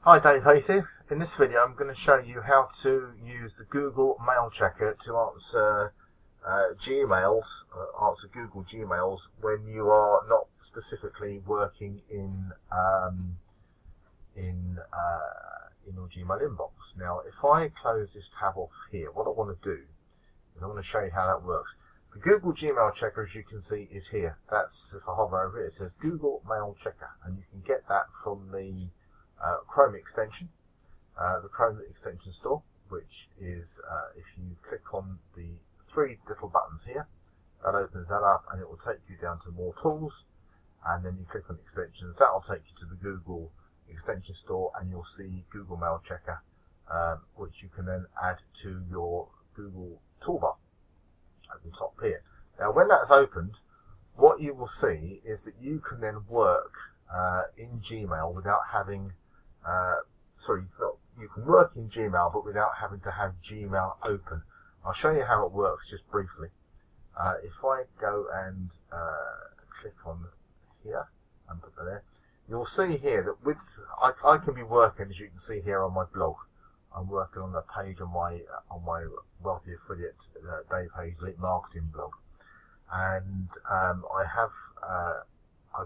Hi, Dave Hayes here. In this video I'm going to show you how to use the Google Mail Checker to answer answer Google Gmails when you are not specifically working in your Gmail inbox. Now, if I close this tab off here, what I want to do is I want to show you how that works. The Google Gmail Checker, as you can see, is here. That's, if I hover over it, it says Google Mail Checker, and you can get that from the Chrome extension, the Chrome extension store, which is if you click on the three little buttons here, that opens that up and it will take you down to more tools, and then you click on extensions. That will take you to the Google extension store and you'll see Google Mail Checker, which you can then add to your Google toolbar at the top here. Now, when that's opened, what you will see is that you can then work in Gmail without having you can work in Gmail but without having to have Gmail open. I'll show you how it works just briefly. If I go and click on here and put that there, you'll see here that I can be working, as you can see here, on my blog. I'm working on a page on my Wealthy Affiliate Dave Hayes Elite Marketing blog, and I've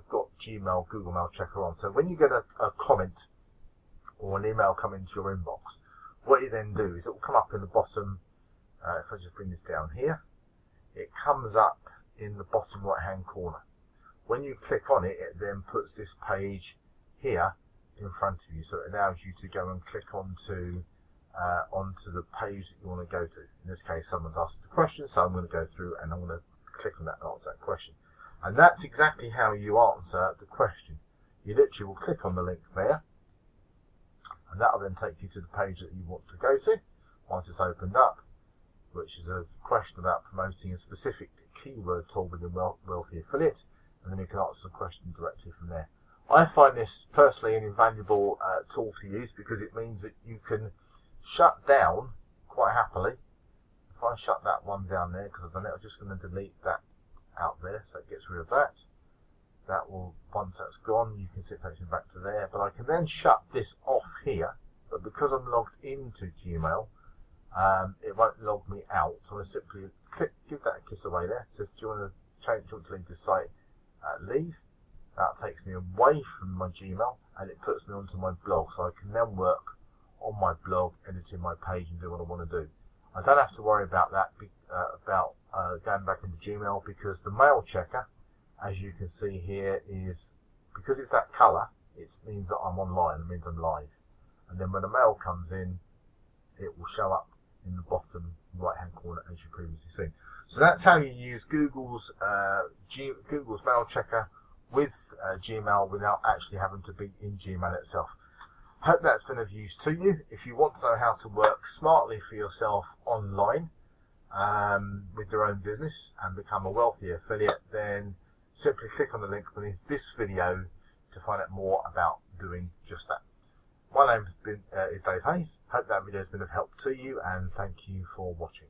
got Gmail Google Mail Checker on. So when you get a comment or an email come into your inbox, what you then do is it will come up in the bottom. If I just bring this down here, it comes up in the bottom right hand corner. When you click on it, it then puts this page here in front of you, so it allows you to go and click onto the page that you want to go to. In this case, someone's asked a question, so I'm going to go through and I'm going to click on that and answer that question. And that's exactly how you answer the question. You literally will click on the link there, and that will then take you to the page that you want to go to once it's opened up, which is a question about promoting a specific keyword tool within Wealthy Affiliate, and then you can answer the question directly from there. I find this personally an invaluable tool to use because it means that you can shut down quite happily. If I shut that one down there, because I've done it, I'm just going to delete that out there, so it gets rid of that. That will, once that's gone, you can see it takes me back to there, but I can then shut this off here, but because I'm logged into Gmail, it won't log me out, so I simply give that a kiss away there. It says, do you want to change, to leave the site? Leave. That takes me away from my Gmail and it puts me onto my blog, so I can then work on my blog, editing my page and do what I want to do. I don't have to worry about that, going back into Gmail, because the Mail Checker, as you can see here, is, because it's that colour, it means that I'm online, it means I'm live. And then when the mail comes in, it will show up in the bottom right hand corner as you previously seen. So that's how you use Google's Mail Checker with Gmail without actually having to be in Gmail itself. Hope that's been of use to you. If you want to know how to work smartly for yourself online with your own business and become a wealthy affiliate, then simply click on the link beneath this video to find out more about doing just that. My name is Dave Hayes. Hope that video has been of help to you, and thank you for watching.